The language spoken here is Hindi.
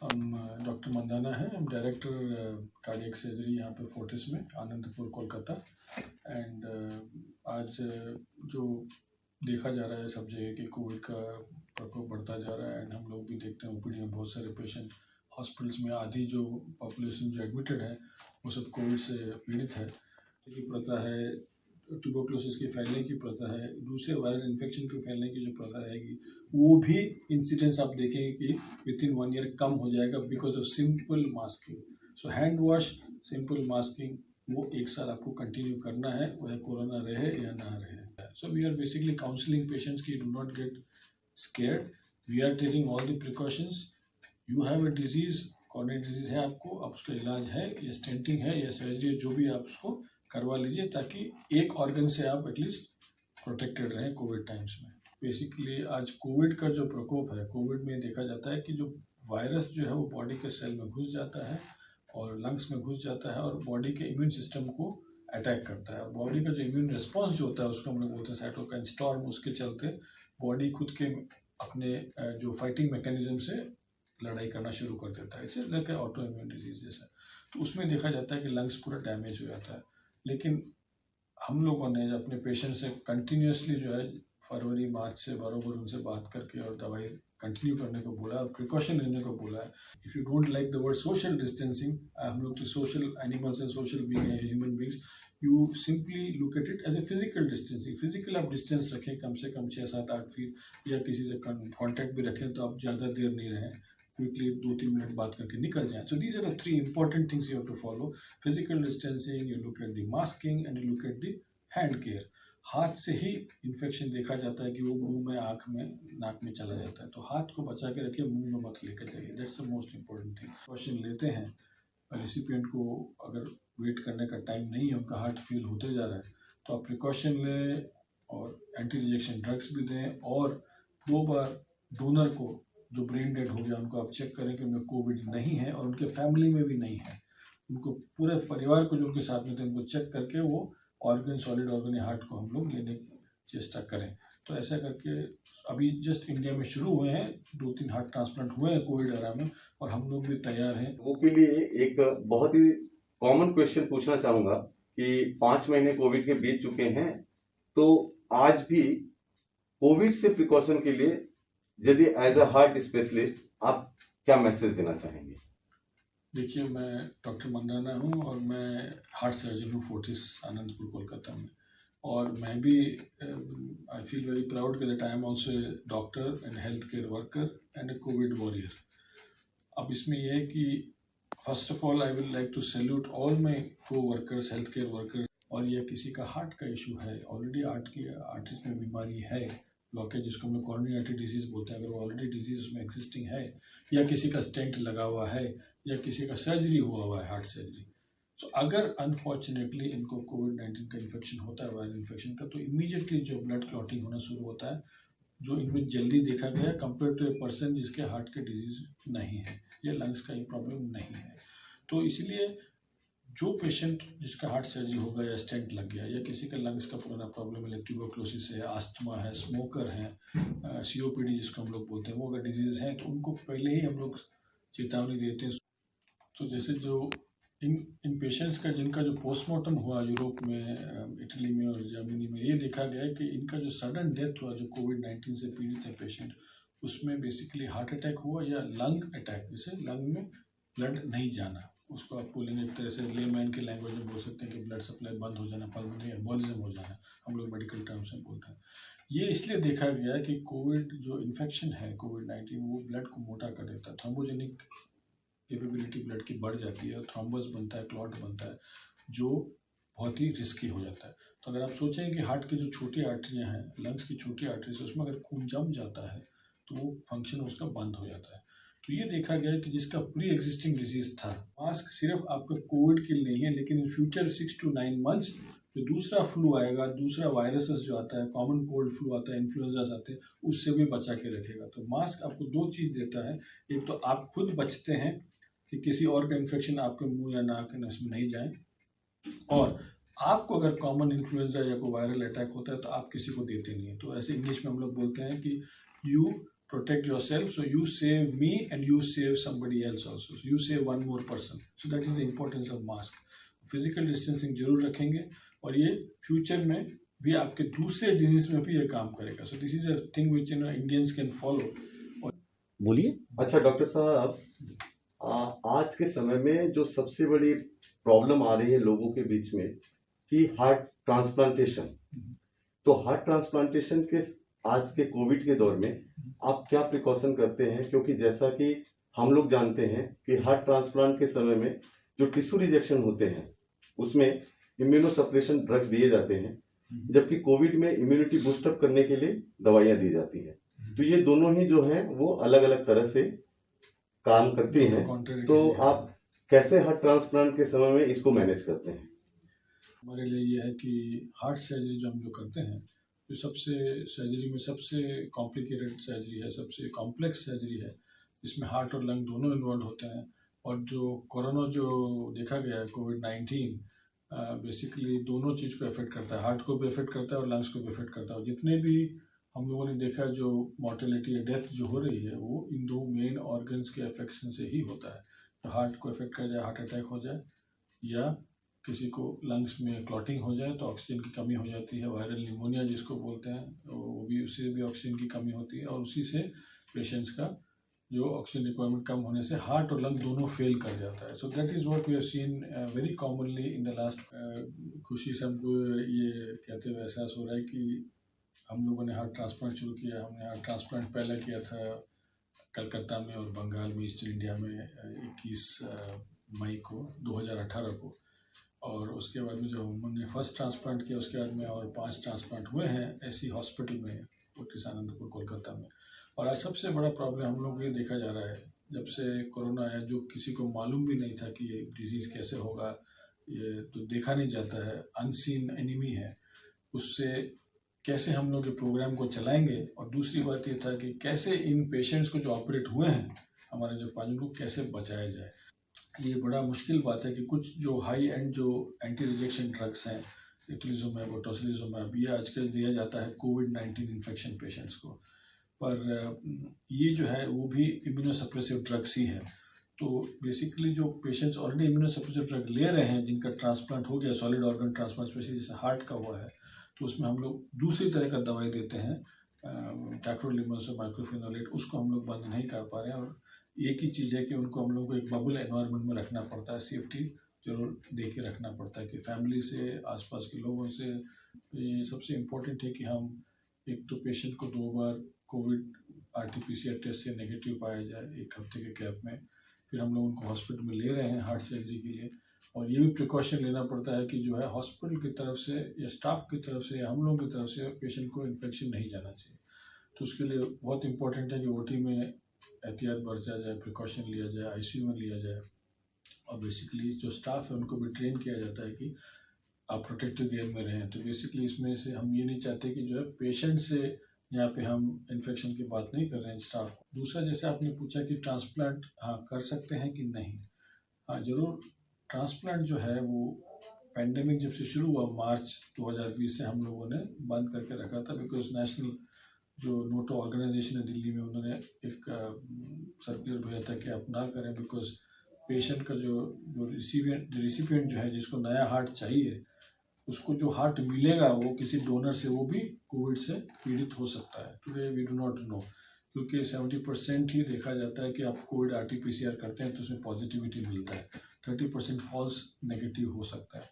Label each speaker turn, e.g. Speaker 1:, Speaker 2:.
Speaker 1: हम डॉक्टर मंदाना हैं। हम डायरेक्टर कार्डियक सर्जरी यहाँ पे फोर्टिस में, आनंदपुर, कोलकाता। एंड आज जो देखा जा रहा है सब जगह कि कोविड का प्रकोप बढ़ता जा रहा है। एंड हम लोग भी देखते हैं ओपीडी में बहुत सारे पेशेंट, हॉस्पिटल्स में आधी जो पॉपुलेशन जो एडमिटेड है वो सब कोविड से पीड़ित है। की प्रथा है, ट्यूबरकुलोसिस के फैलने की प्रथा है, दूसरे वायरल इन्फेक्शन के फैलने की जो प्रथा रहेगी वो भी इंसिडेंस आप देखेंगे कि विद इन 1 ईयर कम हो जाएगा because of simple masking. So hand wash, simple masking, वो 1 साल आपको कंटिन्यू करना है, वह कोरोना रहे या ना रहे। So we are basically counselling patients की do not get scared, we are taking all the precautions. You have a disease, cornea disease है आपको, अब उसका इलाज है या स्टेंटिंग है या सर्जरी, जो भी आप उसको करवा लीजिए ताकि एक ऑर्गन से आप एटलीस्ट प्रोटेक्टेड रहें कोविड टाइम्स में। बेसिकली आज कोविड का जो प्रकोप है, कोविड में देखा जाता है कि जो वायरस जो है वो बॉडी के सेल में घुस जाता है और लंग्स में घुस जाता है और बॉडी के इम्यून सिस्टम को अटैक करता है। और बॉडी का जो इम्यून रिस्पॉन्स जो होता है उसको हम लोग बोलते हैं साइटोकाइन स्टॉर्म। उसके चलते बॉडी खुद के अपने जो फाइटिंग मैकेनिज्म से लड़ाई करना शुरू कर देता है। इसे लेकर ऑटो इम्यून डिजीज जैसा, तो उसमें देखा जाता है कि लंग्स पूरा डैमेज हो जाता है। लेकिन हम लोगों ने अपने पेशेंट से कंटिन्यूसली जो है फरवरी मार्च से बराबर उनसे बात करके और दवाई कंटिन्यू करने को बोला और प्रिकॉशन लेने को बोला है। If you don't like the word social distancing, हम लोग तो social animals and social being है, human beings, you simply look at it as a physical distancing. Physical आप डिस्टेंस रखें कम से कम 6-7-8 फीट, या किसी से कॉन्टैक्ट भी रखें तो आप ज़्यादा देर नहीं रहें, क्विकली 2-3 मिनट बात करके निकल जाए। So these are the 3 important things you have to follow: physical distancing, you look at the masking, and you look at the hand care. हाथ से ही इन्फेक्शन देखा जाता है कि वो मुंह में, आँख में, नाक में चला जाता है, तो हाथ को बचा के रखिए, मुंह में मत लेकर जाइए। That's the most important thing. Question लेते हैं रेसिपिएंट को, अगर वेट करने का टाइम नहीं है, उनका हार्ट फील होते जा रहा है, तो आप प्रिकॉशन लें और एंटी रिजेक्शन ड्रग्स भी दें। और 2 बार डोनर को जो ब्रेन डेड हो गया उनको आप चेक करें कि उनमें कोविड नहीं है और उनके फैमिली में भी नहीं है। उनको पूरे परिवार को जो उनके साथ में थे उनको चेक करके वो ऑर्गन, सॉलिड ऑर्गन या हार्ट को हम लोग लेने की चेष्टा करें। तो ऐसा करके अभी जस्ट इंडिया में शुरू हुए हैं, 2-3 हार्ट ट्रांसप्लांट हुए हैं कोविड एरा में, और हम लोग भी तैयार हैं।
Speaker 2: वो के लिए एक बहुत ही कॉमन क्वेश्चन पूछना चाहूंगा कि 5 महीने कोविड के बीत चुके हैं, तो आज भी कोविड से प्रिकॉशन के लिए यदि एज अ हार्ट स्पेशलिस्ट आप क्या मैसेज देना चाहेंगे?
Speaker 1: देखिए, मैं डॉक्टर मंदाना हूँ और मैं हार्ट सर्जन हूँ फोर्टिस, आनंदपुर, कोलकाता में। और मैं भी I feel very proud that I am also a doctor and health care worker and a COVID warrior. अब इसमें यह है कि first of all I will like to salute all my coworkers, health care workers. और यह किसी का हार्ट का इशू है, ऑलरेडी आर्टिस्ट में बीमारी है, ब्लॉकेज जिसको हम लोग कॉर्निया आर्टरी डिजीज बोलते हैं, अगर वो ऑलरेडी डिजीज उसमें एग्जिस्टिंग है, या किसी का स्टेंट लगा हुआ है, या किसी का सर्जरी हुआ है, हार्ट सर्जरी, तो अगर अनफॉर्चुनेटली इनको कोविड-19 का इन्फेक्शन होता है, वायरल इन्फेक्शन का, तो इमीडिएटली जो ब्लड क्लॉटिंग होना शुरू होता है, जो इनमें जल्दी देखा गया कंपेयर टू ए पर्सन जिसके हार्ट के डिजीज नहीं है या लंग्स का ये प्रॉब्लम नहीं है। तो इसलिए जो पेशेंट जिसका हार्ट सर्जरी होगा या स्टेंट लग गया, या किसी का लंग्स का पुराना प्रॉब्लम है, ट्यूबरकुलोसिस है, आस्थमा है, स्मोकर है, सीओपीडी जिसको हम लोग बोलते हैं, वो अगर डिजीज है तो उनको पहले ही हम लोग चेतावनी देते हैं। तो जैसे जो इन पेशेंट्स का जिनका जो पोस्टमार्टम हुआ यूरोप में, इटली में और जर्मनी में, ये देखा गया कि इनका जो सडन डेथ हुआ, जो कोविड-19 से पीड़ित है पेशेंट, उसमें बेसिकली हार्ट अटैक हुआ या लंग अटैक, जिससे लंग में ब्लड नहीं जाना, उसको आप बोलेंगे एक तरह से लेमैन की लैंग्वेज में बोल सकते हैं कि ब्लड सप्लाई बंद हो जाना, पल्मोनरी एम्बोलिज्म हो जाना, हम लोग मेडिकल टर्म्स में बोलते हैं। ये इसलिए देखा गया कि कोविड जो इन्फेक्शन है, कोविड-19, वो ब्लड को मोटा कर देता है, थ्रोम्बोजेनिक कैपेबिलिटी ब्लड की बढ़ जाती है और थ्रोम्बस बनता है, क्लॉट बनता है, जो बहुत ही रिस्की हो जाता है। तो अगर आप सोचें कि हार्ट की जो छोटी आर्टरियाँ हैं, लंग्स की छोटी आर्टरीज, उसमें अगर खून जम जाता है तो वो फंक्शन उसका बंद हो जाता है। तो ये देखा गया कि जिसका प्री एग्जिस्टिंग डिजीज था, मास्क सिर्फ आपका कोविड के लिए नहीं है, लेकिन इन फ्यूचर 6 to 9 मंथ्स जो दूसरा फ्लू आएगा, दूसरा वायरसेस जो आता है, कॉमन कोल्ड फ्लू आता है, इन्फ्लुएंजास आते हैं, उससे भी बचा के रखेगा। तो मास्क आपको 2 चीज़ देता है, एक तो आप खुद बचते हैं कि किसी और का इन्फेक्शन आपके मुंह या नाक या नस में नहीं जाए, और आपको अगर कॉमन इन्फ्लुएंजा या कोई वायरल अटैक होता है तो आप किसी को देते नहीं है। तो ऐसे इंग्लिश में हम लोग बोलते हैं कि you protect yourself, so you save me and you save somebody else also, so you save one more person. So that is the importance of mask. Physical distancing जरूर रखेंगे और ये फ्यूचर में भी आपके दूसरे डिजीज में भी ये काम करेगा. So this is a thing which Indians can follow.
Speaker 2: बोलिए. अच्छा डॉक्टर साहब, आज के समय में जो सबसे बड़ी प्रॉब्लम आ रही है लोगों के बीच में कि हार्ट ट्रांसप्लांटेशन, तो हार्ट ट्रांसप्लांटेशन के आज के कोविड के दौर में आप क्या प्रिकॉशन करते हैं? क्योंकि जैसा कि हम लोग जानते हैं कि हार्ट ट्रांसप्लांट के समय में जो टिश्यू रिजेक्शन होते हैं उसमें इम्यूनोसप्रेशन ड्रग दिए जाते हैं, जबकि कोविड में इम्यूनिटी बूस्टअप करने के लिए दवाइयां दी जाती है. तो ये दोनों ही जो हैं वो अलग अलग तरह से काम करती हैं. तो आप कैसे हार्ट ट्रांसप्लांट के समय में इसको मैनेज करते हैं?
Speaker 1: हमारे लिए ये है कि हार्ट सर्जरी जो हम जो करते हैं, जो सबसे सर्जरी में सबसे कॉम्प्लिकेटेड सर्जरी है, सबसे कॉम्प्लेक्स सर्जरी है, जिसमें हार्ट और लंग दोनों इन्वॉल्व होते हैं. और जो कोरोना जो देखा गया है कोविड-19 बेसिकली दोनों चीज़ को अफेक्ट करता है, हार्ट को भी अफेक्ट करता है और लंग्स को भी अफेक्ट करता है. और जितने भी हम लोगों ने देखा जो मॉर्टेलिटी या डेथ जो हो रही है वो इन दो मेन ऑर्गन्स के अफेक्शन से ही होता है. तो हार्ट को अफेक्ट कर जाए, हार्ट अटैक हो जाए, या किसी को लंग्स में क्लॉटिंग हो जाए तो ऑक्सीजन की कमी हो जाती है, वायरल निमोनिया जिसको बोलते हैं, वो भी उससे भी ऑक्सीजन की कमी होती है. और उसी से पेशेंट्स का जो ऑक्सीजन रिक्वायरमेंट कम होने से हार्ट और लंग दोनों फेल कर जाता है. So that is what we have seen very commonly in the last. खुशी से हमको ये कहते हुए एहसास हो रहा है कि हम लोगों ने हार्ट ट्रांसप्लांट शुरू किया. हमने हार्ट ट्रांसप्लांट पहले किया था कलकत्ता में और बंगाल में, ईस्टर्न इंडिया में 21 मई को 2018 को. और उसके बाद में जो हमने फर्स्ट ट्रांसप्लांट किया उसके बाद में और 5 ट्रांसप्लांट हुए हैं ऐसी हॉस्पिटल में, फोर्टिस आनंदपुर कोलकाता में. और आज सबसे बड़ा प्रॉब्लम हम लोग ये देखा जा रहा है, जब से कोरोना आया, जो किसी को मालूम भी नहीं था कि ये डिजीज़ कैसे होगा, ये तो देखा नहीं जाता है, अनसीन एनिमी है, उससे कैसे हम लोग ये प्रोग्राम को चलाएंगे. और दूसरी बात ये था कि कैसे इन पेशेंट्स को जो ऑपरेट हुए हैं हमारे जो 5 को कैसे बचाया जाए. ये बड़ा मुश्किल बात है कि कुछ जो हाई एंड जो एंटी रिजेक्शन ड्रग्स हैं, इटोलिजुमैब और टोसिलिजुमैब, ये आजकल दिया जाता है कोविड-19 इन्फेक्शन पेशेंट्स को. पर ये जो है वो भी इम्यूनोसप्रेसिव ड्रग्स ही हैं. तो बेसिकली जो पेशेंट्स ऑलरेडी इम्यूनोसप्रेसिव ड्रग ले रहे हैं, जिनका ट्रांसप्लांट हो गया, सॉलिड ऑर्गन ट्रांसप्लांट स्पेशली जैसे हार्ट का हुआ है, तो उसमें हम लोग दूसरी तरह का दवाई देते हैं, टैक्रोलिमस और माइक्रोफिनोलेट, उसको हम लोग बंद नहीं कर पा रहे हैं. और एक ही चीज़ है कि उनको हम लोग को एक बबल एनवायरनमेंट में रखना पड़ता है, सेफ्टी जरूर दे के रखना पड़ता है कि फैमिली से, आसपास के लोगों से. ये सबसे इम्पोर्टेंट है कि हम एक तो पेशेंट को 2 बार कोविड RT-PCR टेस्ट से नेगेटिव पाया जाए 1 हफ्ते के गैप में. फिर हम लोग उनको हॉस्पिटल में ले रहे हैं हार्ट सर्जरी के लिए. और ये भी प्रिकॉशन लेना पड़ता है कि जो है हॉस्पिटल की तरफ से या स्टाफ की तरफ से या हम लोगों की तरफ से पेशेंट को इन्फेक्शन नहीं जाना चाहिए. तो उसके लिए बहुत इंपॉर्टेंट है कि OT में एहतियात बरता जाए, प्रिकॉशन लिया जाए, ICU में लिया जाए. और बेसिकली जो स्टाफ है उनको भी ट्रेन किया जाता है कि आप प्रोटेक्टिव गियर में रहें. तो बेसिकली इसमें से हम ये नहीं चाहते कि जो है पेशेंट से यहाँ पे हम इन्फेक्शन की बात नहीं कर रहे हैं स्टाफ को. दूसरा, जैसे आपने पूछा कि ट्रांसप्लांट हाँ कर सकते हैं कि नहीं, हाँ ज़रूर. ट्रांसप्लांट जो है वो पैंडेमिक जब से शुरू हुआ मार्च 2020 से हम लोगों ने बंद करके रखा था, बिकॉज नेशनल जो नोटो ऑर्गेनाइजेशन है दिल्ली में, उन्होंने एक सर्कुलर भेजा था कि आप ना करें, बिकॉज पेशेंट का जो रिसिपिएंट जो है, जिसको नया हार्ट चाहिए, उसको जो हार्ट मिलेगा वो किसी डोनर से, वो भी कोविड से पीड़ित हो सकता है. Today we do not know, क्योंकि 70% ही देखा जाता है कि आप कोविड RT-PCR करते हैं तो उसमें पॉजिटिविटी मिलता है, 30% फॉल्स नेगेटिव हो सकता है.